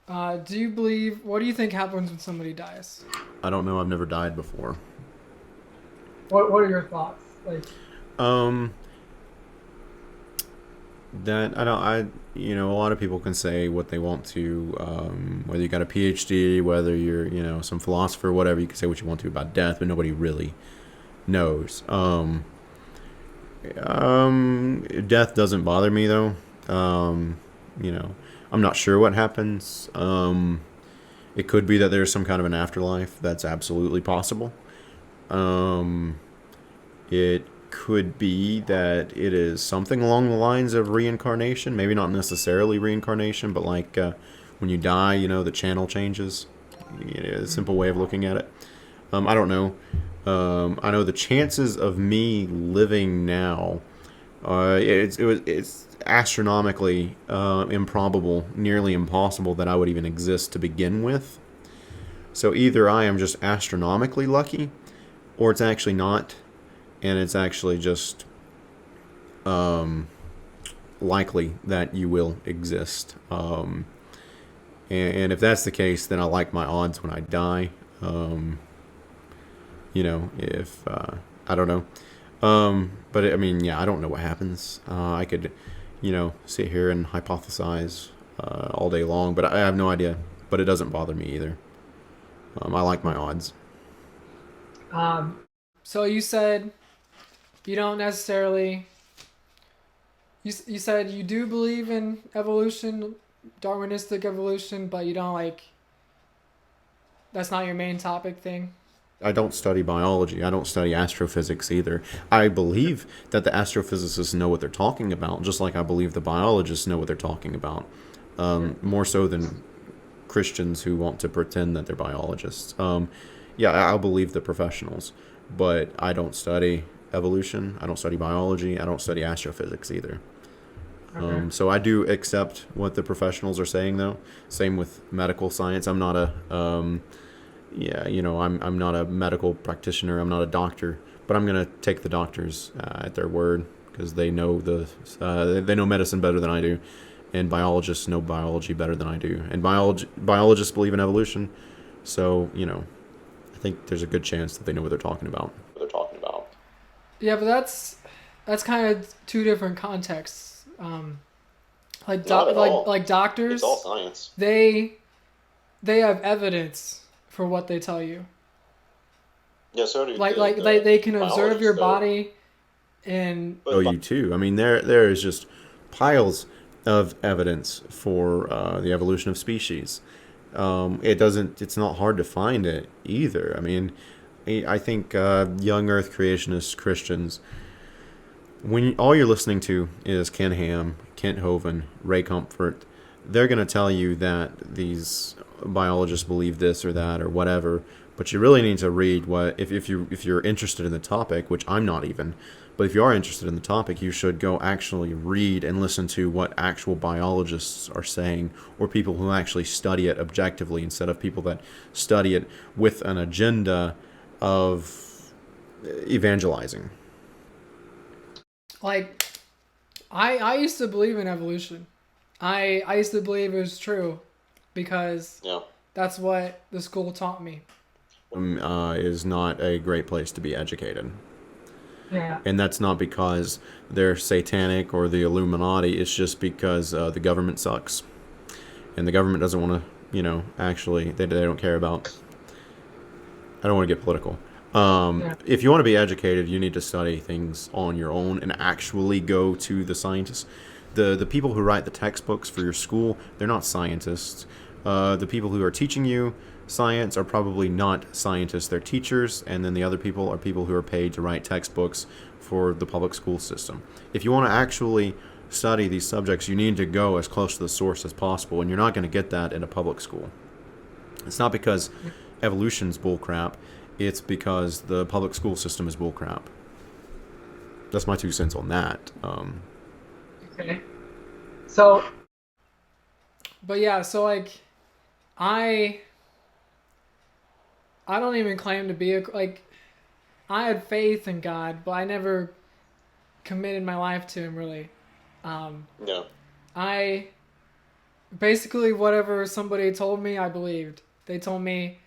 Do you believe? What do you think happens when somebody dies? I don't know. I've never died before. What are your thoughts? Like, Um, that I don't. A lot of people can say what they want to. Whether you got a PhD, whether you're, some philosopher, whatever. You can say what you want to about death, but nobody really knows. Death doesn't bother me though. Um, you know, I'm not sure what happens. It could be that there's some kind of an afterlife. That's absolutely possible. Um, It could be that it is something along the lines of reincarnation. Maybe not necessarily reincarnation, but like when you die, the channel changes. A simple way of looking at it. I don't know. I know the chances of me living now, it's astronomically improbable, nearly impossible that I would even exist to begin with. So either I am just astronomically lucky, or it's actually not, and it's actually just likely that you will exist. And if that's the case, then I like my odds when I die. Um, if I don't know, but I mean, yeah, I don't know what happens. I could, sit here and hypothesize all day long, but I have no idea. But it doesn't bother me either. I like my odds. um, so you said you don't necessarily. You said you do believe in evolution, Darwinistic evolution, but you don't like. That's not your main topic thing. I don't study biology. I don't study astrophysics either. I believe that the astrophysicists know what they're talking about, just like I believe the biologists know what they're talking about. More so than Christians who want to pretend that they're biologists. Yeah, I believe the professionals, but I don't study evolution. I don't study biology. I don't study astrophysics either. Okay. So I do accept what the professionals are saying, though. Same with medical science. I'm not a yeah, I'm not a medical practitioner. I'm not a doctor, but I'm gonna take the doctors at their word because they know medicine better than I do, and biologists know biology better than I do, and biologists believe in evolution, so I think there's a good chance that they know what they're talking about. Yeah, but that's kind of two different contexts. Not at all. Like It's all doctors, science. they they have evidence for what they tell you. Yeah, so do They can observe biologists, your though. body and But you too. I mean, there is just piles of evidence for the evolution of species. It doesn't. It's not hard to find it either. I mean, I think young Earth creationist Christians, when all you're listening to is Ken Ham, Kent Hovind, Ray Comfort, they're going to tell you that these biologists believe this or that or whatever. But you really need to read what if you're interested in the topic, which I'm not even. But if you are interested in the topic, you should go actually read and listen to what actual biologists are saying, or people who actually study it objectively instead of people that study it with an agenda of evangelizing. like I used to believe in evolution. I used to believe it was true because Yeah. that's what the school taught me. Is not a great place to be educated. Yeah. And that's not because they're satanic or the Illuminati. It's just because the government sucks. And the government doesn't want to, actually, they don't care about. I don't want to get political. Yeah. If you want to be educated, you need to study things on your own and actually go to the scientists. The people who write the textbooks for your school, they're not scientists. The people who are teaching you science are probably not scientists. They're teachers, and then the other people are people who are paid to write textbooks for the public school system. If you want to actually study these subjects, you need to go as close to the source as possible, and you're not going to get that in a public school. It's not because evolution's bullcrap. It's because the public school system is bullcrap. That's my 2 cents on that. Okay. So, but yeah, so like I I don't even claim to be like I had faith in God, but I never committed my life to Him really. Um, Yeah. I basically whatever somebody told me, I believed. They told me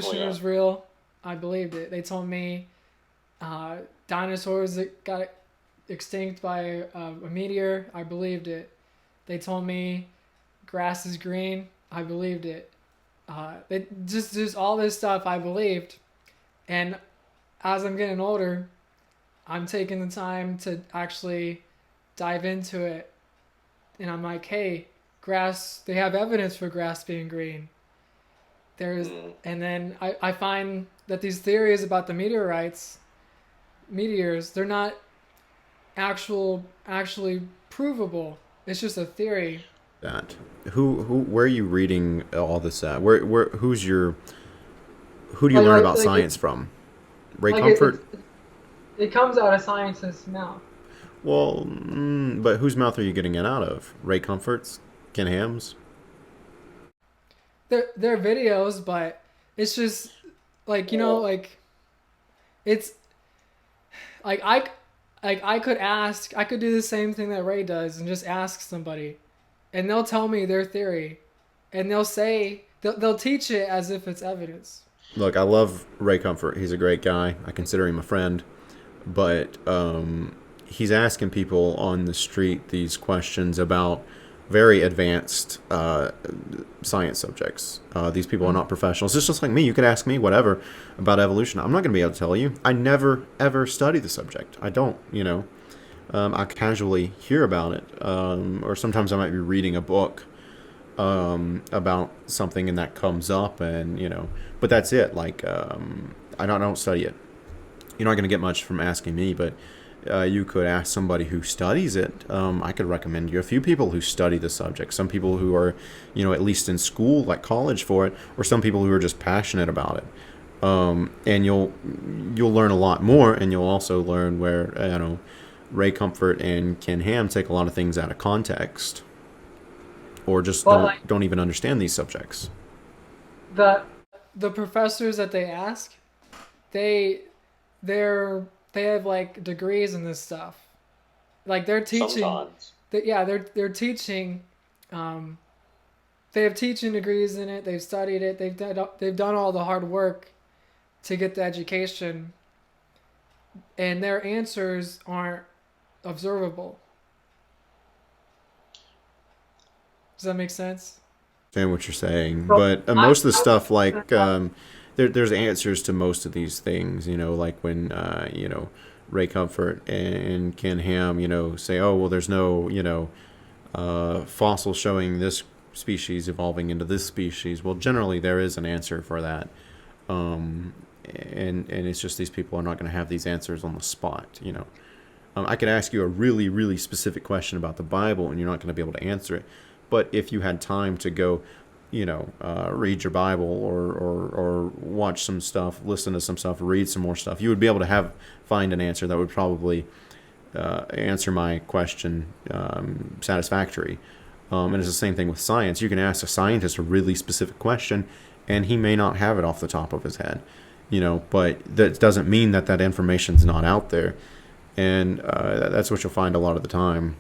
Oh evolution yeah. was real. I believed it. They told me uh, dinosaurs that got extinct by a meteor. I believed it. They told me grass is green. I believed it. They just all this stuff I believed, and as I'm getting older, I'm taking the time to actually dive into it, and I'm like, hey, grass. They have evidence for grass being green. There's, Mm. and then I find that these theories about the meteors, they're not actually provable. It's just a theory. That where are you reading all this at? Who do you Like learn like about like it, science from? Ray like it, Comfort? it, it comes out of scientists' mouth. Well, but whose mouth are you getting it out of? Ray Comfort's? Ken Ham's? They're videos, but it's just like Well, it's like I could ask, I could do the same thing that Ray does and just ask somebody, and they'll tell me their theory, and they'll teach it as if it's evidence. Look, I love Ray Comfort. He's a great guy. I consider him a friend. But he's asking people on the street these questions about very advanced science subjects. These people are not professionals. It's just like me. You could ask me whatever about evolution. I'm not going to be able to tell you. I never, ever study the subject. I don't, you know. I casually hear about it. Or sometimes I might be reading a book about something and that comes up, and, you know. But that's it. Like, I don't study it. You're not going to get much from asking me, but you could ask somebody who studies it. I could recommend you a few people who study the subject. Some people who are, you know, at least in school, like college, for it, or some people who are just passionate about it. And you'll learn a lot more, and you'll also learn where, you know, Ray Comfort and Ken Ham take a lot of things out of context, or just But like don't even understand these subjects. the the professors that they ask, they they have like degrees in this stuff. Like they're teaching, sometimes. yeah, they're teaching. Um, they have teaching degrees in it. They've studied it. They've done all the hard work to get the education, and their answers aren't observable. Does that make sense? Understand what you're saying, So but most of the stuff, like there's answers to most of these things. You know, like when you know, Ray Comfort and Ken Ham, you know, say, oh well, there's no, you know, fossil showing this species evolving into this species. Well, generally there is an answer for that, um, and it's just these people are not going to have these answers on the spot. You know, I could ask you a really, really specific question about the Bible, and you're not going to be able to answer it. But if you had time to go, you know, read your Bible, or watch some stuff, listen to some stuff, read some more stuff, you would be able to find an answer that would probably answer my question satisfactory. And it's the same thing with science. You can ask a scientist a really specific question, and he may not have it off the top of his head, you know. But that doesn't mean that that information's not out there, and that's what you'll find a lot of the time.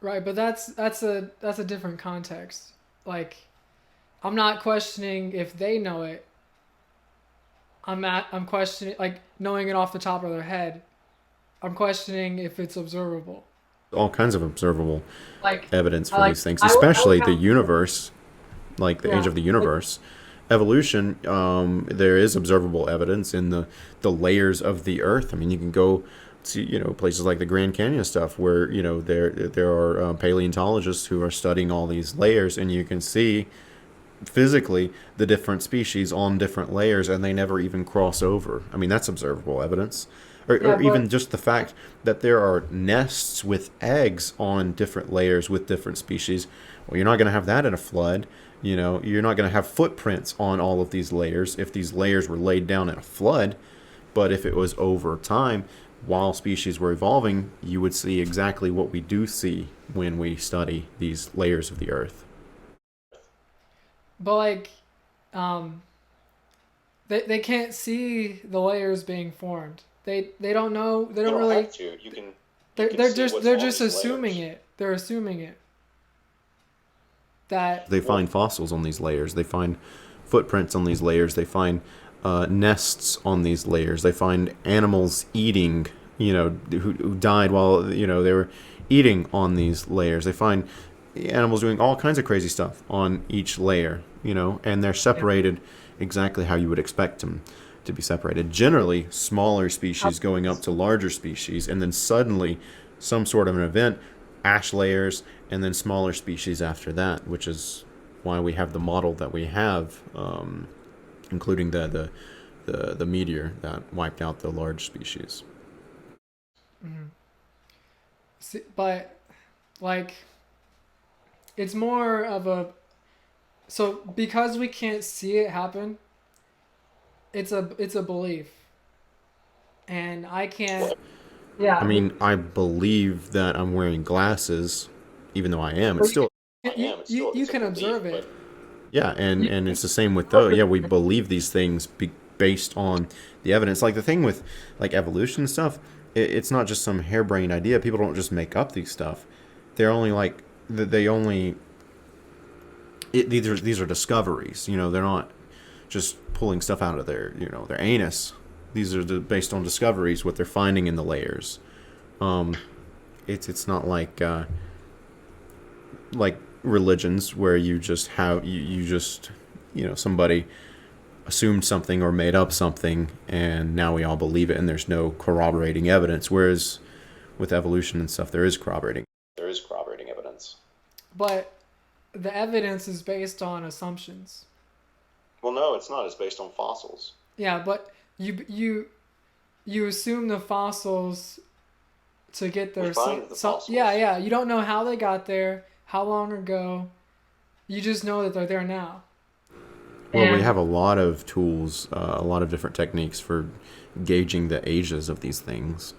right, but that's a different context. Like I'm not questioning if they know it. I'm questioning like knowing it off the top of their head. I'm questioning if it's observable. All kinds of observable Like evidence I for like these things, I would especially the have universe, like the age yeah of the like universe. Evolution, there is observable evidence in the layers of the Earth. I mean, you can go to, you know, places like the Grand Canyon stuff, where, you know, there are paleontologists who are studying all these layers, and you can see physically the different species on different layers, and they never even cross over. I mean, that's observable evidence. yeah Or but even just the fact that there are nests with eggs on different layers with different species. Well, you're not going to have that in a flood. You know, you're not going to have footprints on all of these layers if these layers were laid down in a flood. But if it was over time, while species were evolving, you would see exactly what we do see when we study these layers of the earth. but like um they can't see the layers being formed. They don't know. They You don't don't really. have to. You can They're see they're just what's they're on just these assuming layers. it. they're assuming it. That They find fossils on these layers. They find footprints on these layers. They find nests on these layers. They find animals eating, who died while, they were eating on these layers. They find animals doing all kinds of crazy stuff on each layer, and they're separated exactly how you would expect them to be separated. Generally, smaller species going up to larger species, and then suddenly some sort of an event, ash layers, and then smaller species after that, which is why we have the model that we have, including the meteor that wiped out the large species. Mm-hmm. See, but like, it's more of a, so because we can't see it happen, it's a belief, and I can't. Yeah. I mean, I believe that I'm wearing glasses, even though I am. It's still You can observe it. yeah, and it's the same with those. Yeah, we believe these things based on the evidence. Like the thing with like evolution and stuff, it's not just some harebrained idea. People don't just make up these stuff. They're only like they only. These are discoveries. They're not just pulling stuff out of their their anus. These are based on discoveries, what they're finding in the layers. It's not like religions where you just have you just somebody assumed something or made up something and now we all believe it and there's no corroborating evidence. Whereas with evolution and stuff, there is corroborating evidence. But the evidence is based on assumptions. Well, no, it's not. It's based on fossils. Yeah, but you assume the fossils to get there. Yeah. You don't know how they got there, how long ago. You just know that they're there now. Well, we have a lot of tools, a lot of different techniques for gauging the ages of these things.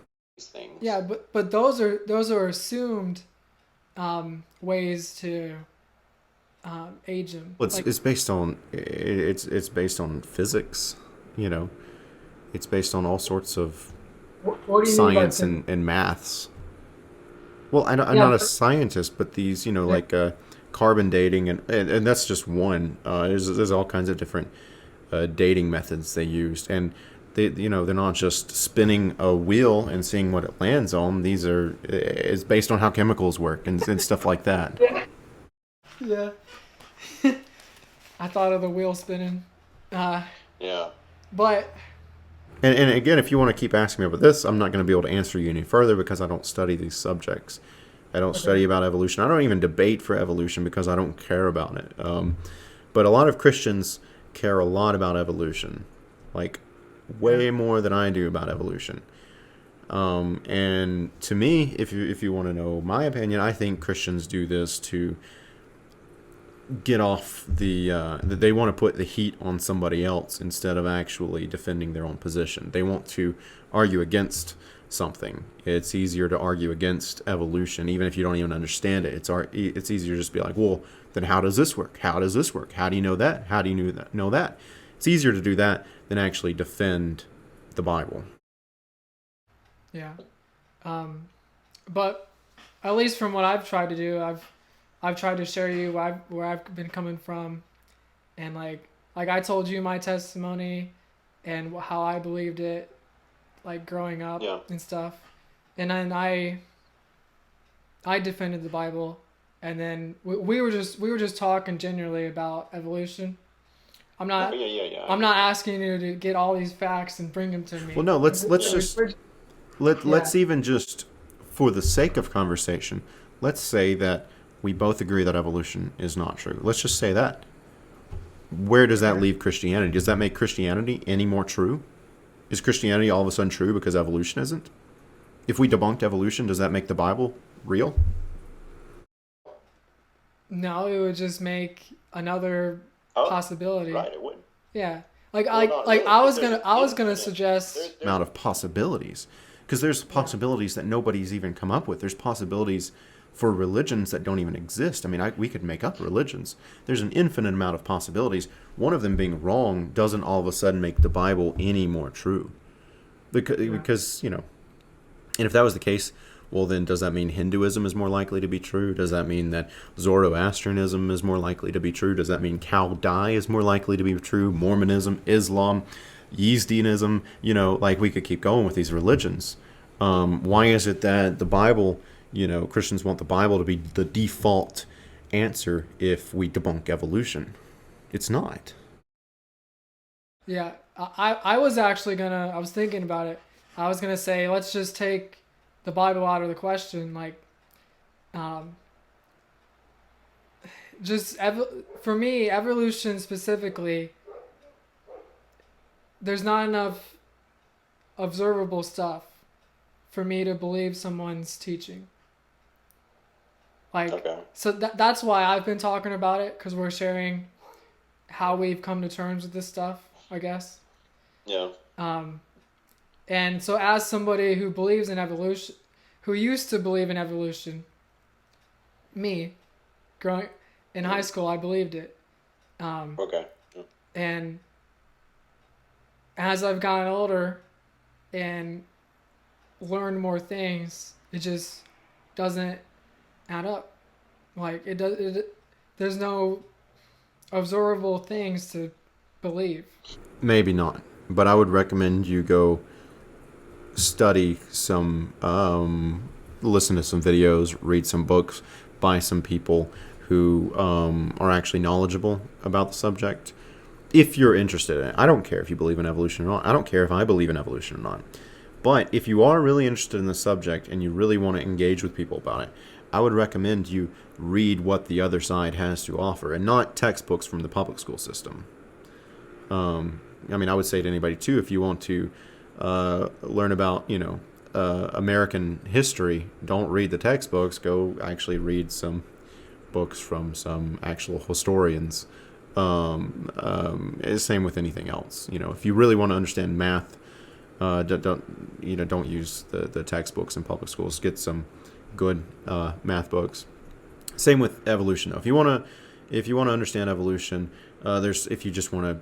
Yeah, but those are assumed ways to age them. Well, it's based on it's based on physics, It's based on all sorts of science and maths. Well, I'm not a scientist, but these, like carbon dating, and that's just one. There's all kinds of different dating methods they used, and they're not just spinning a wheel and seeing what it lands on. It's based on how chemicals work and stuff like that. Yeah. I thought of the wheel spinning. Yeah. But. And again, if you want to keep asking me about this, I'm not going to be able to answer you any further because I don't study these subjects. I don't study about evolution. I don't even debate for evolution because I don't care about it. But a lot of Christians care a lot about evolution, like way more than I do about evolution. And to me, if you want to know my opinion, I think Christians do this to get off they want to put the heat on somebody else instead of actually defending their own position. They want to argue against something. It's easier to argue against evolution, even if you don't even understand it. It's easier to just be like, well, then how does this work? How does this work? How do you know that? How do you know that? It's easier to do that than actually defend the Bible. Yeah. But at least from what I've tried to do, I've tried to show you where I've been coming from, and like I told you my testimony and how I believed it, like growing up and stuff, and then I defended the Bible, and then we were just talking generally about evolution. I'm not asking you to get all these facts and bring them to me. Well, no, let's even just, for the sake of conversation, let's say that we both agree that evolution is not true. Let's just say that. Where does that leave Christianity? Does that make Christianity any more true? Is Christianity all of a sudden true because evolution isn't? If we debunked evolution, does that make the Bible real? No, it would just make another possibility. Right, it would. Yeah. I was gonna suggest amount of possibilities, because there's possibilities that nobody's even come up with. There's possibilities for religions that don't even exist. I mean, we could make up religions. There's an infinite amount of possibilities. One of them being wrong doesn't all of a sudden make the Bible any more true. Because and if that was the case, Well, then does that mean Hinduism is more likely to be true? Does that mean that Zoroastrianism is more likely to be true? Does that mean Chaldai is more likely to be true? Mormonism, Islam, Yazdianism, like we could keep going with these religions. Why is it that the Bible, Christians want the Bible to be the default answer if we debunk evolution? It's not. Yeah, I was actually I was thinking about it. I was gonna say, let's just take the Bible out of the question. Like, for me, evolution specifically, there's not enough observable stuff for me to believe someone's teaching. Like, okay. So that's why I've been talking about it, because we're sharing how we've come to terms with this stuff, I guess. Yeah. And so as somebody who believes in evolution, who used to believe in evolution, me, growing in high school, I believed it. Okay. Yeah. And as I've gotten older and learned more things, it just doesn't add up. Like, there's no observable things to believe. Maybe not, but I would recommend you go study some, listen to some videos, read some books by some people who are actually knowledgeable about the subject. If you're interested in it, I don't care if you believe in evolution or not. I don't care if I believe in evolution or not. But if you are really interested in the subject and you really want to engage with people about it, I would recommend you read what the other side has to offer and not textbooks from the public school system. I would say to anybody too, if you want to learn about, American history, don't read the textbooks. Go actually read some books from some actual historians. Same with anything else. If you really want to understand math, don't use the textbooks in public schools. Get some good math books. Same with evolution, though. If you want to understand evolution, if you just want to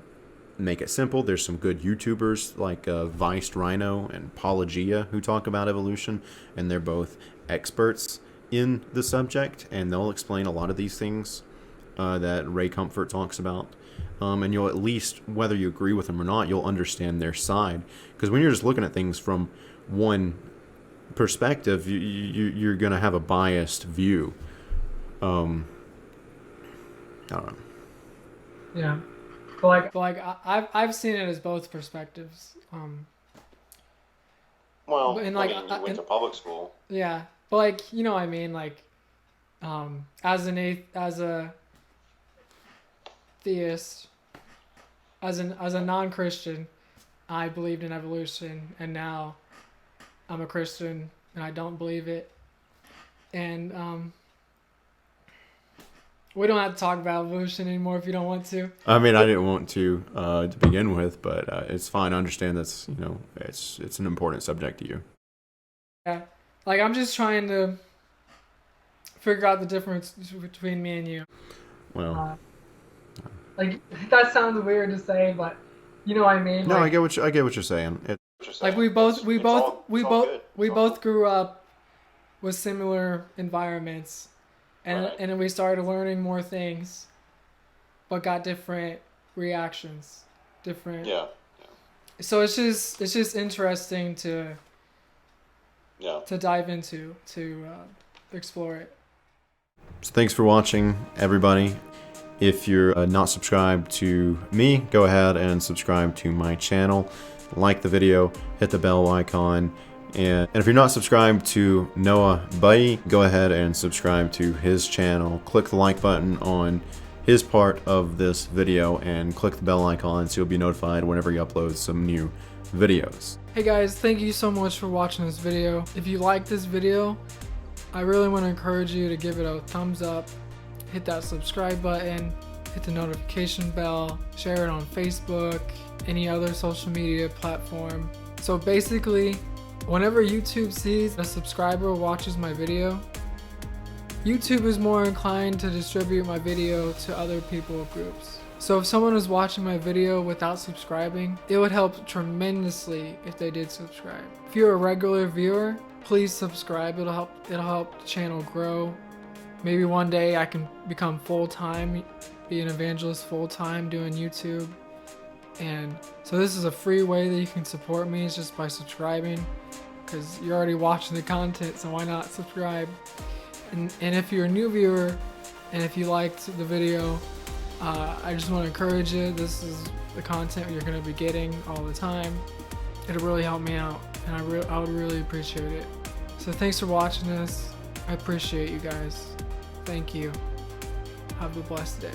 make it simple, there's some good YouTubers like Viced Rhino and Paulogia who talk about evolution, and they're both experts in the subject, and they'll explain a lot of these things that Ray Comfort talks about. And you'll at least, whether you agree with them or not, you'll understand their side. Because when you're just looking at things from one perspective, you're going to have a biased view. I don't know. Yeah. But I've seen it as both perspectives. Well, and you went to public school. Yeah, but what I mean, as a theist, as a non-Christian, I believed in evolution, and now I'm a Christian and I don't believe it. And we don't have to talk about evolution anymore if you don't want to. I didn't want to begin with, but it's fine. I understand that's it's an important subject to you. Yeah, I'm just trying to figure out the difference between me and you. Well, that sounds weird to say, but you know what I mean. No, I get what you're saying. We both grew up with similar environments. And then we started learning more things, but got different reactions, different. Yeah. So it's just interesting to dive into, to explore it. So thanks for watching, everybody. If you're not subscribed to me, go ahead and subscribe to my channel. Like the video, hit the bell icon. And if you're not subscribed to Noah Bai, go ahead and subscribe to his channel. Click the like button on his part of this video and click the bell icon so you'll be notified whenever he uploads some new videos. Hey guys, thank you so much for watching this video. If you like this video, I really want to encourage you to give it a thumbs up, hit that subscribe button, hit the notification bell, share it on Facebook, any other social media platform. So basically, whenever YouTube sees a subscriber watches my video, YouTube is more inclined to distribute my video to other people or groups. So if someone is watching my video without subscribing, it would help tremendously if they did subscribe. If you're a regular viewer please subscribe. It'll help the channel grow. Maybe one day I can become full-time, be an evangelist full-time doing YouTube. And so this is a free way that you can support me, is just by subscribing, because you're already watching the content, so why not subscribe? And if you're a new viewer and if you liked the video, I just want to encourage you. This is the content you're going to be getting all the time. It'll really help me out, and I would really appreciate it. So thanks for watching this. I appreciate you guys. Thank you. Have a blessed day.